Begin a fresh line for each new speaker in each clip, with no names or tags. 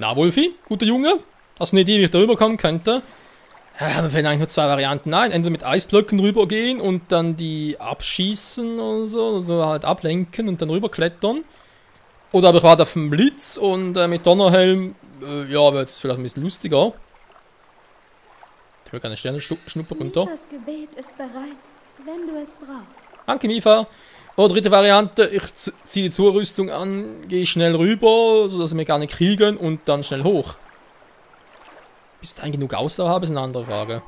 Na, Wolfi, guter Junge. Hast du eine Idee, wie ich da rüberkommen könnte? Ja, mir fällen eigentlich nur zwei Varianten ein. Entweder mit Eisblöcken rübergehen und dann die abschießen oder so. Also halt ablenken und dann rüberklettern. Oder aber ich warte auf den Blitz und mit Donnerhelm, ja, wird es vielleicht ein bisschen lustiger. Ich will keine Sterne schnuppern runter.
Das Gebet ist bereit, wenn du es brauchst.
Danke, Mifa. Oder dritte Variante, ich ziehe die Zurüstung an, gehe schnell rüber, sodass wir gar nicht kriegen und dann schnell hoch. Bis ich dann genug Ausdauer habe, ist eine andere Frage.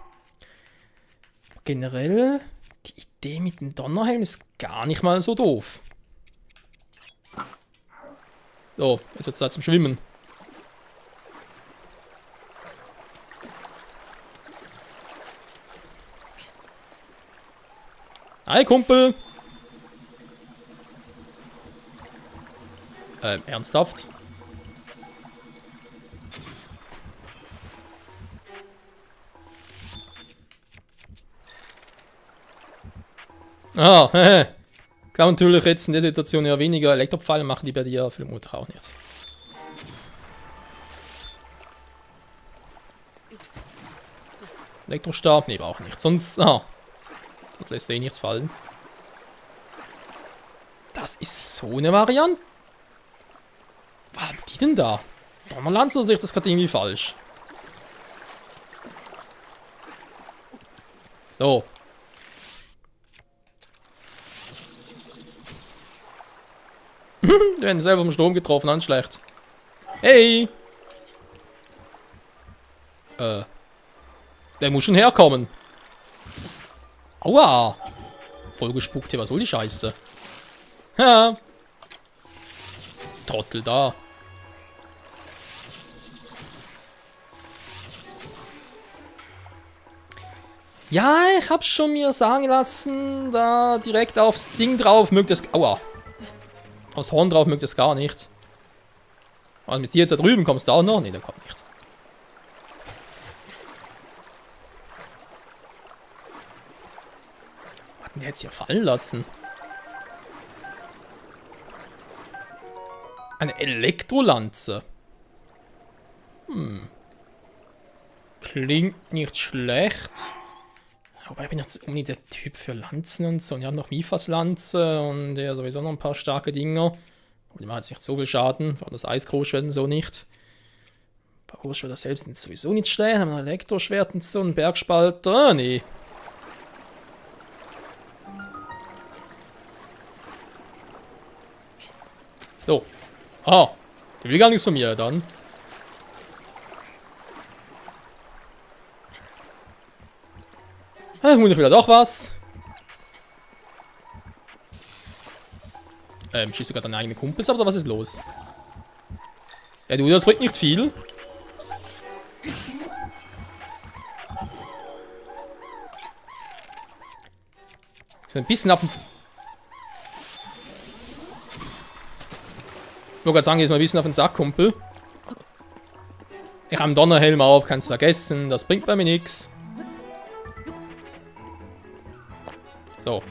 Generell, die Idee mit dem Donnerhelm ist gar nicht mal so doof. So, jetzt wird es Zeit zum Schwimmen. Hi, Kumpel. Ernsthaft? Ah, hehe. Kann natürlich jetzt in der Situation ja weniger Elektropfeile machen, die bei dir vermutlich auch nicht. Elektrostab? Nee, auch nicht. Sonst lässt er eh nichts fallen. Das ist so eine Variante. Was haben die denn da? Donnerlanze, oder sehe ich das gerade irgendwie falsch? So. Die werden selber vom Strom getroffen, an schlecht. Hey! Der muss schon herkommen. Aua! Voll gespuckt hier, was soll die Scheiße? Ha! Trottel da. Ja, ich hab's schon mir sagen lassen, da direkt aufs Ding drauf mögt es... Aua! Aufs Horn drauf mögt es gar nicht. Also mit dir jetzt da drüben kommst du auch noch? Ne, der kommt nicht. Was hat denn der jetzt hier fallen lassen? Eine Elektrolanze. Klingt nicht schlecht. Wobei ich bin jetzt irgendwie der Typ für Lanzen und so. Und ich habe noch Mifas Lanze und ja sowieso noch ein paar starke Dinger. Und die machen jetzt nicht so viel Schaden. Vor allem das Eisgroßschwert und so nicht. Ein paar Großschwerter selbst sind sowieso nicht schlecht. Haben wir ein Elektroschwert und so, einen Bergspalter. Ah, nee. So. Ah, der will gar nichts von mir dann. Muss ich wieder doch was. Schießt du gerade deine eigenen Kumpels ab oder was ist los? Ja du, das bringt nicht viel. So ein bisschen auf den... Ich wollte gerade sagen, jetzt mal ein bisschen auf den Sack, Kumpel. Ich habe einen Donnerhelm auf, kannst du vergessen, das bringt bei mir nichts. So.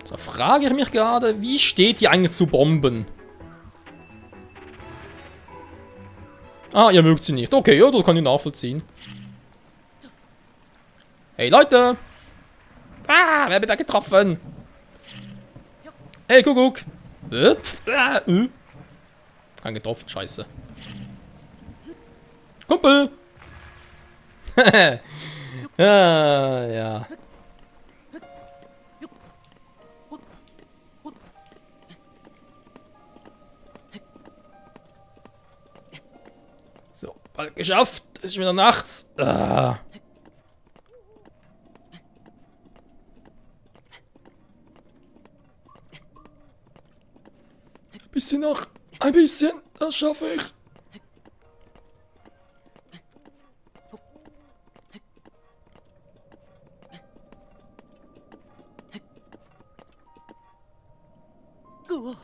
So, frage ich mich gerade, wie steht die eigentlich zu Bomben? Ah, ihr mögt sie nicht. Okay, ja, das kann ich nachvollziehen. Hey, Leute! Ah, wer wird da getroffen? Hey, Kuckuck! Kann getroffen, scheiße. Kumpel! Ja, ja. So, bald geschafft. Es ist wieder nachts. Ah. Ein bisschen noch. Ein bisschen. Das schaffe ich.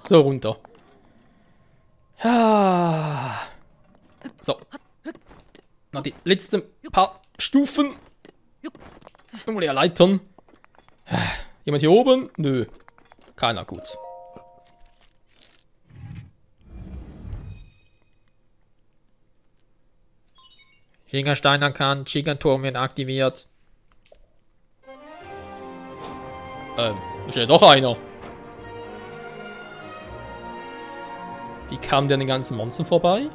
So, runter. Ja. So. Na, die letzten paar Stufen. Nochmal erleitern. Jemand hier oben? Nö. Keiner, gut. Schickerstein erkannt, Schickerturm wird aktiviert. Ist ja doch einer. Wie kam der an den ganzen Monstern vorbei?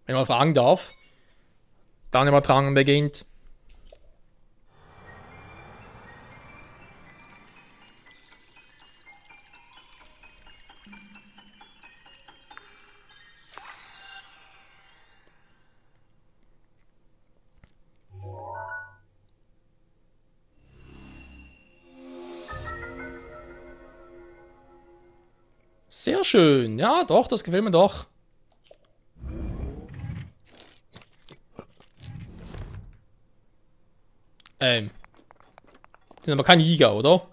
Wenn man fragen darf. Dann Übertragung beginnt. Sehr schön. Ja, doch, das gefällt mir doch. Sind aber keine Jäger, oder?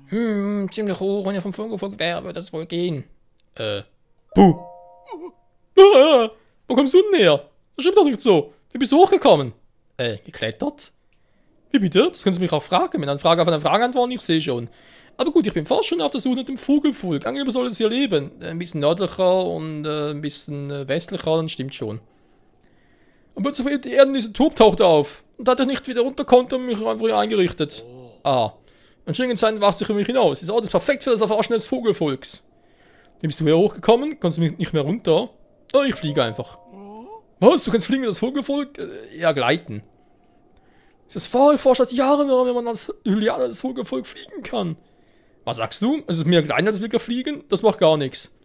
Ziemlich hoch, wenn ihr vom Vogelvolk wäre, würde das wohl gehen. Puh. Wo kommst du denn her? Das stimmt doch nicht so. Wie bist du hochgekommen? Geklettert? Wie bitte? Das können Sie mich auch fragen. Wenn eine Frage auf eine Frage antworten, ich sehe schon. Aber gut, ich bin fast schon auf der Suche nach dem Vogelvolk. Angeblich soll es hier leben. Ein bisschen nördlicher und ein bisschen westlicher, dann stimmt schon. Und plötzlich die Erde in diesem Turm tauchte auf. Und da ich nicht wieder runter konnte, und mich einfach hier eingerichtet. Ah. Anscheinend sein wachse ich über mich hinaus. Ist alles perfekt für das Erforschen des Vogelvolks. Wie bist du hier hochgekommen? Kannst du mich nicht mehr runter? Oh, ich fliege einfach. Was? Du kannst fliegen wie das Vogelvolk? Ja, gleiten. Das war vor seit Jahren, wenn man als Hylianer das Vogelvolk fliegen kann. Was sagst du? Es ist mehr gleiten als wirklich fliegen? Das macht gar nichts.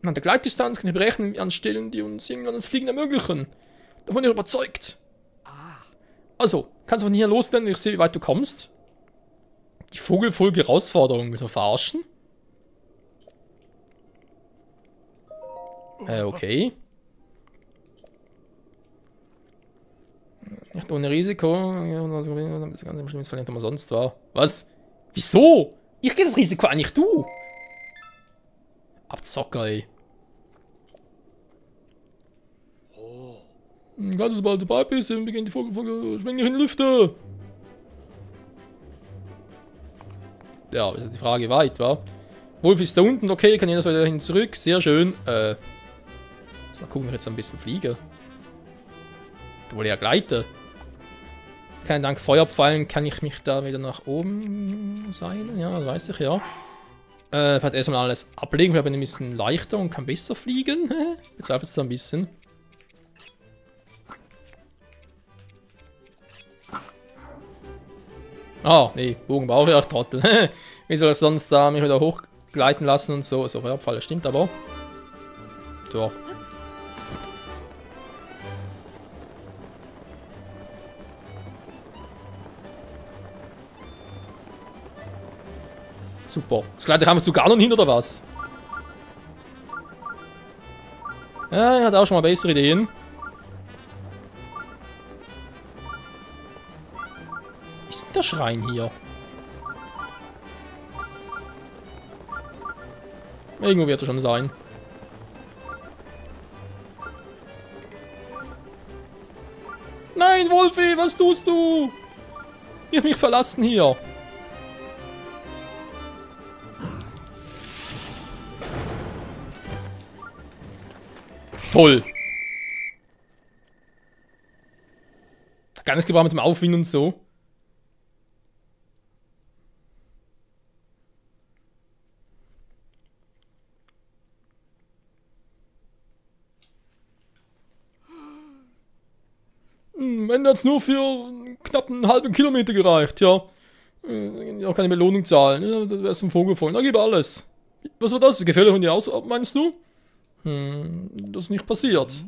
An der Gleitdistanz kann ich berechnen an Stellen, die uns irgendwann das Fliegen ermöglichen. Davon bin ich überzeugt. Also, kannst du von hier loslernen, ich sehe, wie weit du kommst. Die Vogelvolk-Herausforderung, willst du verarschen? Okay. Nicht ohne Risiko. Das ganze Schlimmes verliert man sonst war. Was? Wieso? Ich gehe das Risiko an, nicht du. Abzocker, ey. Gerade sobald du dabei bist, dann beginnt die Vogelfolge schwingen in die Lüfte. Ja, die Frage weit, wa? Wolf ist da unten, okay, kann jeder wieder hin zurück, sehr schön. So, mal gucken, wir jetzt ein bisschen fliegen. Da wollte ja gleiten. Kein Dank, Feuerpfeilen, kann ich mich da wieder nach oben seilen? Ja, das weiß ich, ja. Vielleicht erstmal alles ablegen, wir haben ein bisschen leichter und kann besser fliegen. Jetzt zweifelt es da ein bisschen. Ah, nee, Bogen brauche ich auch, Trottel. Wie soll ich sonst da mich wieder hochgleiten lassen und so? So, Feuerpfeile stimmt aber. So. Super. Das gleite ich einfach zu Ganon hin, oder was? Ja, er hat auch schon mal bessere Ideen. Ist denn der Schrein hier? Irgendwo wird er schon sein. Nein, Wolfi, was tust du? Ich hab mich verlassen hier. Toll. Ganz gebraucht mit dem Aufwind und so. Am Ende hat es nur für knapp einen halben Kilometer gereicht, ja. Auch keine Belohnung zahlen. Ja, das ist ein Vogelvolk. Da gib alles. Was war das? Gefällt von dir aus, meinst du? Das ist nicht passiert.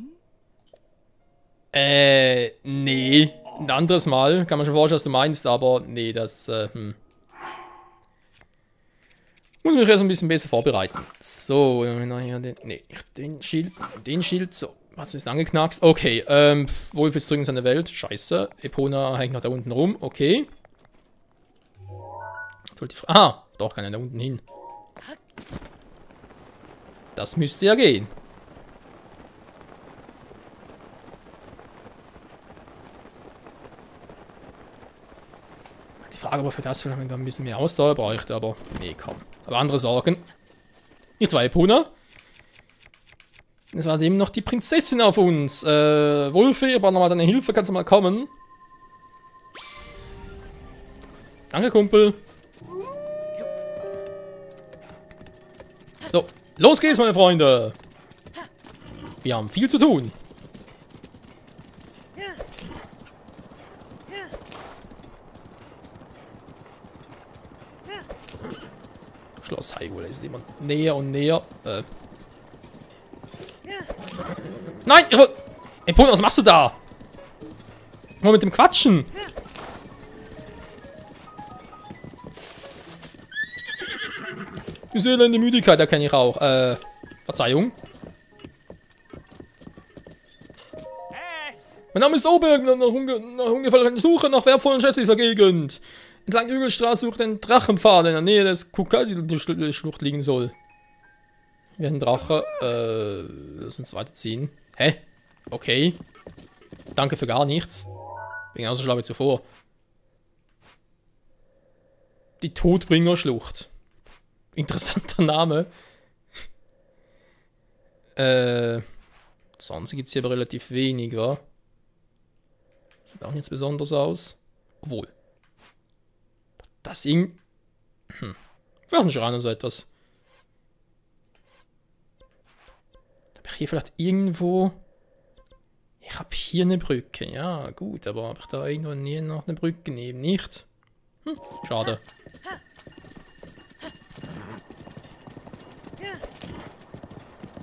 Nee. Ein anderes Mal. Kann man schon vorstellen, was du meinst, aber nee, das, muss mich erst ein bisschen besser vorbereiten. So, nee, nicht den Schild, so. Hast du es angeknackst? Okay, Wolf ist zurück in seine Welt. Scheiße. Epona hängt noch da unten rum. Okay. Ah, doch, kann er da unten hin. Das müsste ja gehen. Die Frage, ob er für das vielleicht ein bisschen mehr Ausdauer bräuchte, aber nee, komm. Aber andere Sorgen. Nicht wahr, Epona? Es war eben noch die Prinzessin auf uns. Wolfi, aber nochmal deine Hilfe, kannst du mal kommen? Danke, Kumpel. So, los geht's, meine Freunde. Wir haben viel zu tun. Schloss Hyrule ist immer näher und näher. Nein! Ey, Pona, was machst du da? Mal mit dem Quatschen. Die Seele in die Müdigkeit erkenne ich auch. Verzeihung. Mein Name ist Oberg, nach ungefähr Suche nach wertvollen Schätzen dieser Gegend. Entlang der Hügelstraße sucht ein Drachenpfad in der Nähe des Kukal-Schlucht liegen soll. Wir haben einen Drache. Lass uns weiterziehen. Hä? Okay. Danke für gar nichts. Bin genauso schlau wie zuvor. Die Todbringer-Schlucht. Interessanter Name. Sonst gibt es hier aber relativ wenig, wa? Sieht auch nichts Besonderes aus. Obwohl. Das Ding. Schrein oder so etwas. Habe ich hier vielleicht irgendwo. Ich habe hier eine Brücke. Ja, gut, aber habe ich da irgendwo in der Nähe noch eine Brücke neben? Nicht. Schade.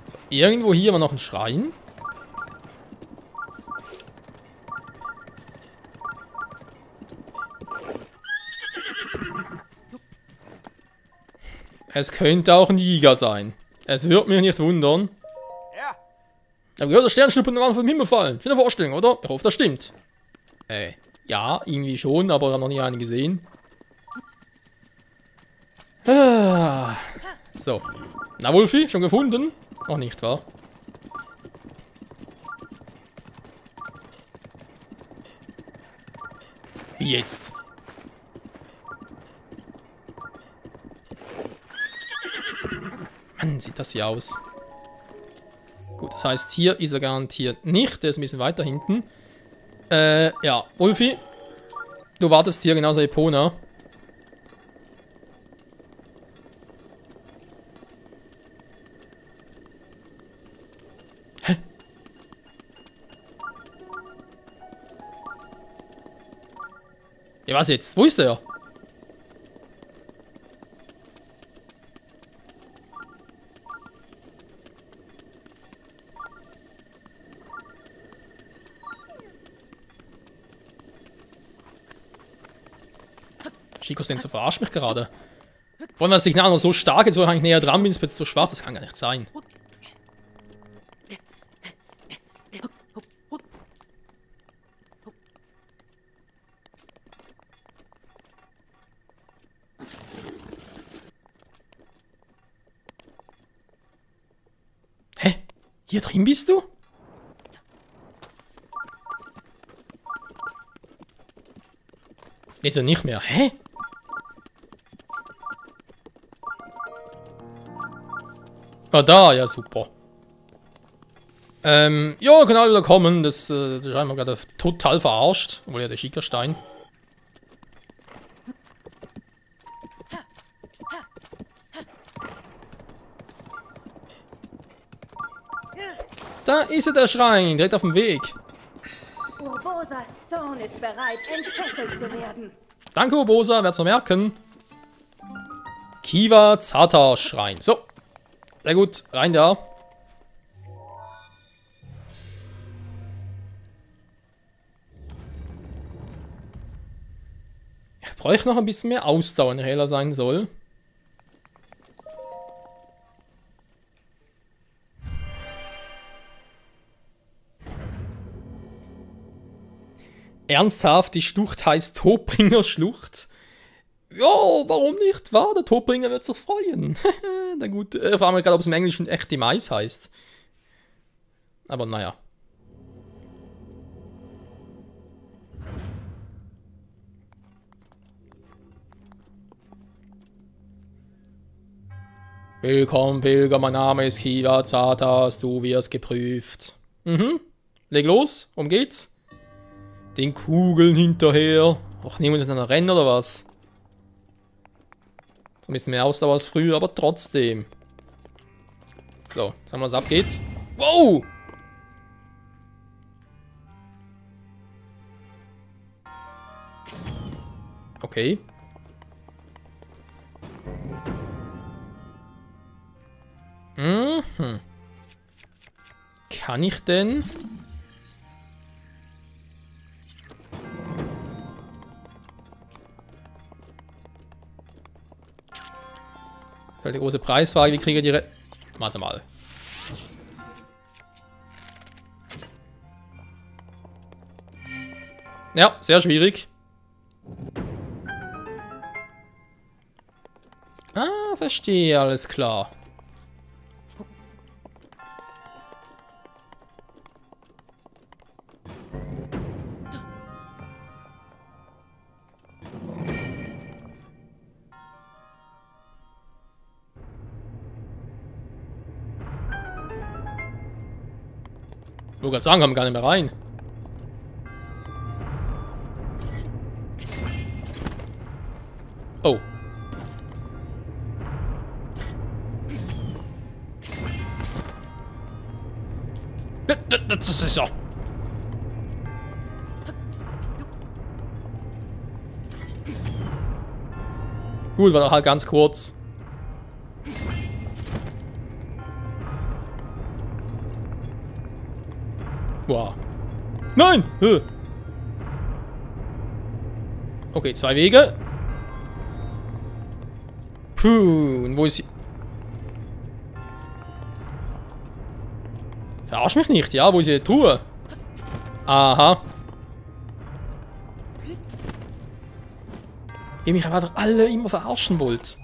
So, irgendwo hier war noch ein Schrein. Es könnte auch ein Jäger sein. Es wird mich nicht wundern.
Ja.
Ich habe gehört, dass Sternschnuppen am Anfang vom Himmel fallen. Schöne Vorstellung, oder? Ich hoffe, das stimmt. Ja, irgendwie schon, aber ich habe noch nie einen gesehen. So. Na, Wolfi, schon gefunden? Noch nicht, wahr? Wie jetzt? Mann, sieht das hier aus. Gut, das heißt, hier ist er garantiert nicht. Der ist ein bisschen weiter hinten. Ja, Wolfi. Du wartest hier genauso wie Epona. Hä? Ja, was jetzt? Wo ist der? Chico-Sensor verarscht mich gerade. Vor allem, das Signal noch so stark ist, wo ich eigentlich näher dran bin, ist plötzlich so schwarz. Das kann gar nicht sein. Hä? Hier drin bist du? Jetzt ja nicht mehr. Hä? Ah, da, ja, super. Ja, genau, wieder kommen. Das scheint mir gerade total verarscht. Obwohl ja der Schickerstein. Da ist ja der Schrein, direkt auf dem Weg.
Urbosas Zorn ist bereit, entfesselt zu werden.
Danke, Urbosa, werd's noch merken. Kiva Zata Schrein. So. Sehr gut, rein da. Ich bräuchte noch ein bisschen mehr Ausdauer, wenn ich heller sein soll. Ernsthaft, die Schlucht heißt Todbringer Schlucht. Ja, warum nicht, wahr? Der Todbringer wird sich freuen. Na gut, ich frage mich gerade, ob es im Englischen echt die Mais heißt. Aber naja. Willkommen, Pilger, mein Name ist Kiva Zatas, du wirst geprüft. Leg los, worum geht's? Den Kugeln hinterher. Ach, nehmen wir uns dann rennen oder was? So ein bisschen mehr Ausdauer als früher, aber trotzdem. So, sagen wir, was abgeht. Wow! Okay. Kann ich denn? Die große Preisfrage, wie kriege ich die Warte mal. Ja, sehr schwierig. Ah, verstehe, alles klar. Ich wollte gerade sagen, kommen gar nicht mehr rein. Oh. Das ist ja. Gut, war doch halt ganz kurz. Wow. Nein! Okay, 2 Wege. Puh, und wo ist sie? Verarsch mich nicht, ja? Wo ist die Truhe? Aha. Ihr mich einfach alle immer verarschen wollt.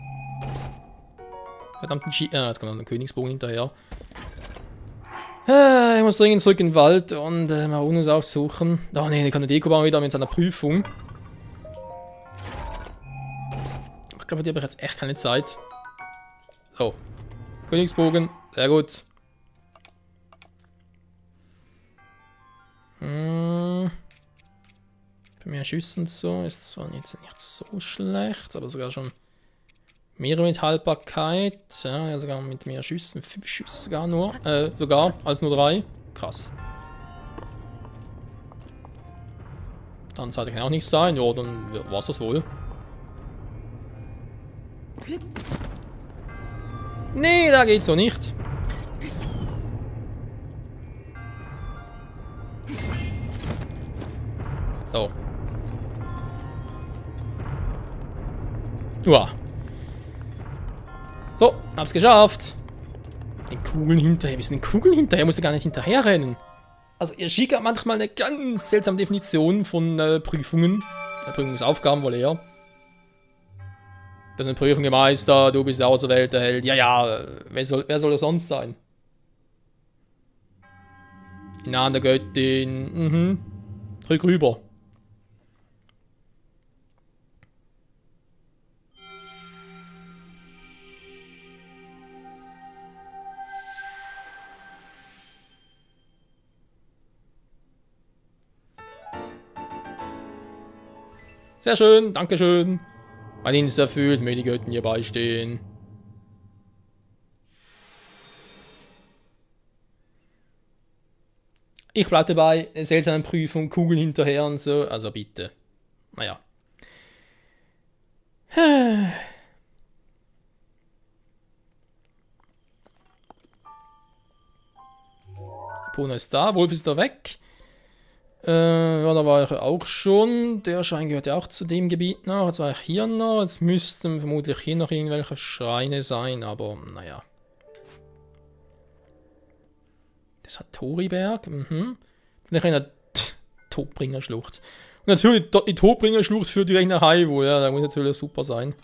Verdammten jetzt kommt noch ein Königsbogen hinterher. Ich muss dringend zurück in den Wald und Marunus aufsuchen. Oh ne, die kann der Dekoban wieder mit seiner Prüfung. Ich glaube, die habe ich jetzt echt keine Zeit. So. Königsbogen, sehr gut. Bei mehr Schüssen so ist zwar jetzt nicht so schlecht, aber sogar schon mehr mit Haltbarkeit. Ja, sogar mit mehr Schüssen. 5 Schüsse sogar nur. Sogar als nur 3. Krass. Dann sollte kann auch nichts sein. Ja, dann war es das wohl. Nee, da geht's so nicht. So. Uah. So, hab's geschafft. Den Kugeln hinterher. Wie sind den Kugeln hinterher? Musste gar nicht hinterher rennen. Also, ihr Schick hat manchmal eine ganz seltsame Definition von Prüfungen. Prüfungsaufgaben wohl eher. Das ist eine Prüfung gemeistert, du bist der auserwählte Held. Ja, ja, wer soll das sonst sein? Im Namen der Göttin. Drück rüber. Sehr schön, dankeschön. Mein Dienst erfüllt, möge die Götten hier beistehen. Ich bleibe dabei, seltsame Prüfung, Kugeln hinterher und so, also bitte. Naja. Bruno ist da, Wolf ist da weg. Ja, da war ich auch schon. Der Schrein gehört ja auch zu dem Gebiet noch. Jetzt war ich hier noch. Jetzt müssten vermutlich hier noch irgendwelche Schreine sein, aber naja. Das hat Toriberg. Dann eine Todbringerschlucht. Und natürlich, die Todbringerschlucht führt direkt nach Hyrule. Ja, da muss natürlich super sein.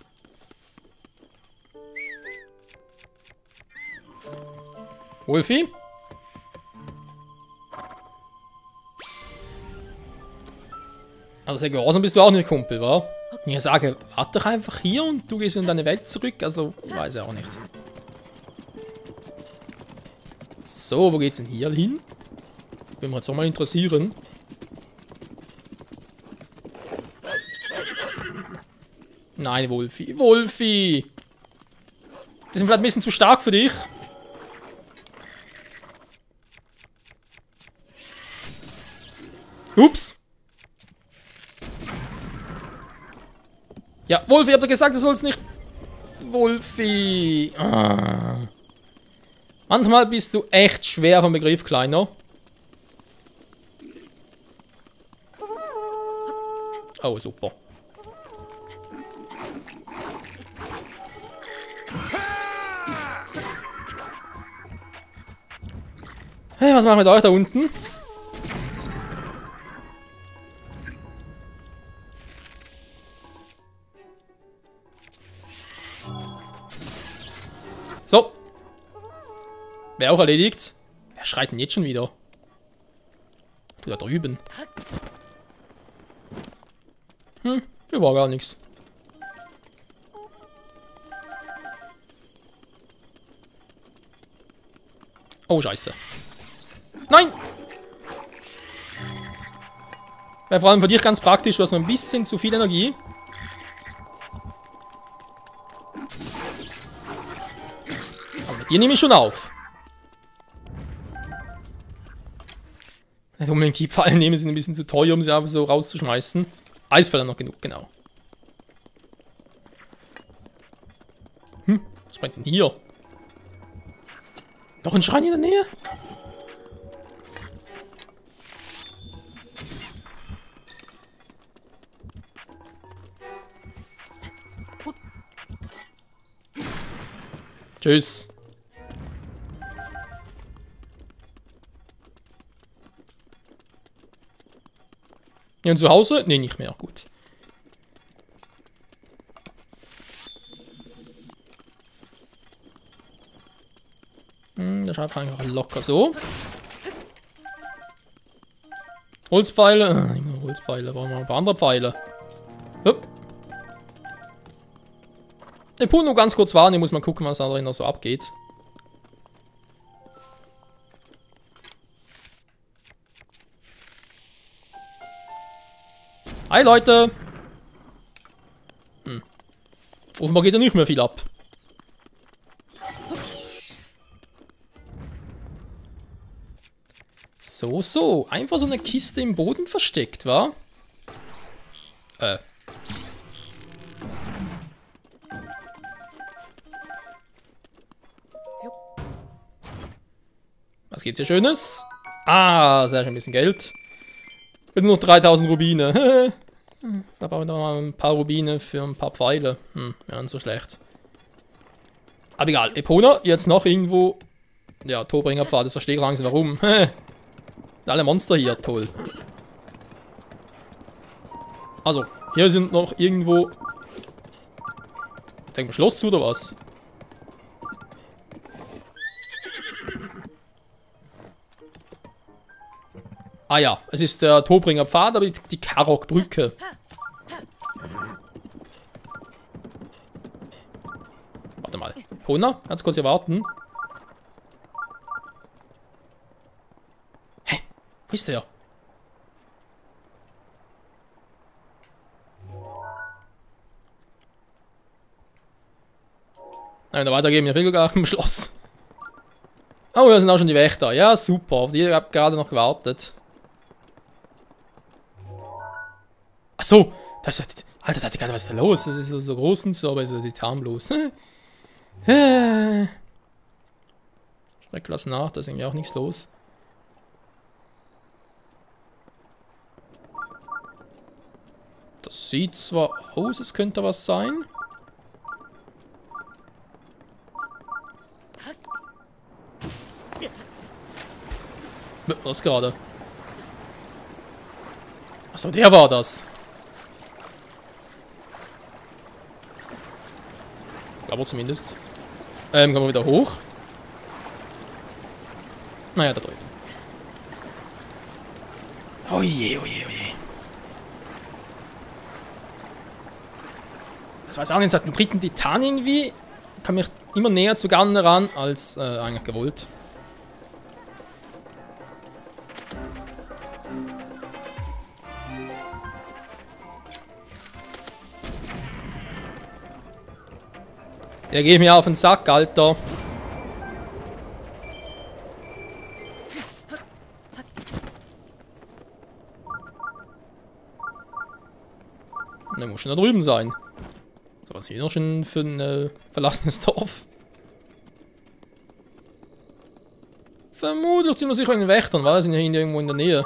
Wolfi? Also sehr gehorsam bist du auch nicht, Kumpel, wa? Ich sage, warte doch einfach hier und du gehst in deine Welt zurück. Also, ich weiß ja auch nicht. So, wo geht's denn hier hin? Würde mich jetzt auch mal interessieren. Nein, Wolfi. Wolfi! Die sind vielleicht ein bisschen zu stark für dich. Ups. Ja, Wolfi, habt ihr gesagt, du sollst nicht... Wolfi. Ah. Manchmal bist du echt schwer vom Begriff, Kleiner. Oh, super. Hey, was machen wir mit euch da unten? So. Wäre auch erledigt. Wer schreit denn jetzt schon wieder? Du da drüben. Hier war gar nichts. Oh, scheiße. Nein! Wäre vor allem für dich ganz praktisch, du hast noch ein bisschen zu viel Energie. Aber mit dir nehme ich schon auf. Nicht unbedingt die Pfeile nehmen, sind ein bisschen zu teuer, um sie einfach so rauszuschmeißen. Eisfälle noch genug, genau. Was brennt denn hier? Noch ein Schrein in der Nähe? Tschüss. Und zu Hause? Nee, nicht mehr. Gut. Das schaut einfach locker so. Holzpfeile. Immer Holzpfeile. Brauchen wir ein paar andere Pfeile. Hup. Den Punkt nur ganz kurz warten. Ich muss mal gucken, was da drin noch so abgeht. Hi Leute! Offenbar geht ja nicht mehr viel ab. So, so. Einfach so eine Kiste im Boden versteckt, wa? Was gibt's hier Schönes? Ah, sehr schön, ein bisschen Geld. Mit nur 3000 Rubine. Da brauchen wir mal ein paar Rubine für ein paar Pfeile. Ja, nicht so schlecht. Aber egal, Epona, jetzt noch irgendwo... Ja, Torbringerpfad, das verstehe ich langsam warum. Alle Monster hier, toll. Also, hier sind noch irgendwo... Denken wir Schloss zu oder was? Ah ja, es ist der Torbringer Pfad, aber die Karok-Brücke. Warte mal. Pona, ganz kurz hier warten. Hä? Wo ist der? Nein, da weitergehen wir gar im Schloss. Oh, da sind auch schon die Wächter. Ja, super. Die haben gerade noch gewartet. Achso, das ist... Alter, da hatte gerade was ist da los? Das ist so groß und so, aber so die harmlos. Schreck lass nach, da ist irgendwie auch nichts los. Das sieht zwar aus, es könnte was sein. Was gerade? Achso, der war das. Aber zumindest. Kommen wir wieder hoch. Naja, da drüben. Oje, oje, oje. Das weiß auch nicht, seit dem dritten Titan irgendwie. Kann mich immer näher zu Garn ran, als eigentlich gewollt. Der geht mir auf den Sack, Alter. Der muss schon da drüben sein. So, was ist hier noch schon für ein verlassenes Dorf? Vermutlich sind wir sicher in den Wächtern, weil wir sind ja hier irgendwo in der Nähe.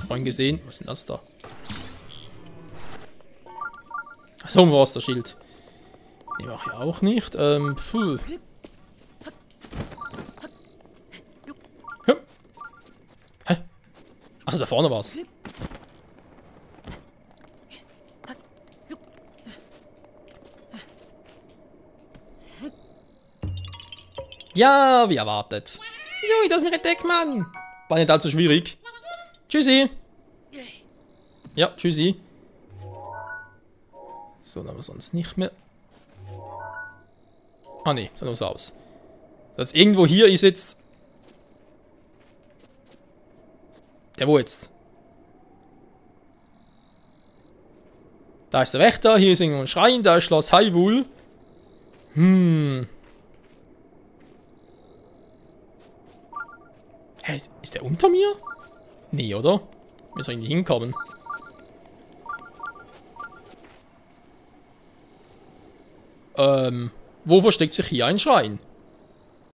Vorhin gesehen. Was ist denn das da? So, wo ist der Schild? Den mache ich auch nicht. Puh. Hä? Achso, da vorne war's. Ja, wie erwartet. Jui, das ist mir ein Deckmann. War nicht allzu schwierig. Tschüssi. Ja, tschüssi. So, dann haben wir sonst nicht mehr. Ah ne, dann muss aus. Das irgendwo hier ist jetzt. Der wo jetzt? Da ist der Wächter, hier ist irgendwo ein Schrein, da ist Schloss Hyrule. Hä, ist der unter mir? Nee, oder? Wir sollen irgendwie hinkommen. Wo versteckt sich hier ein Schrein?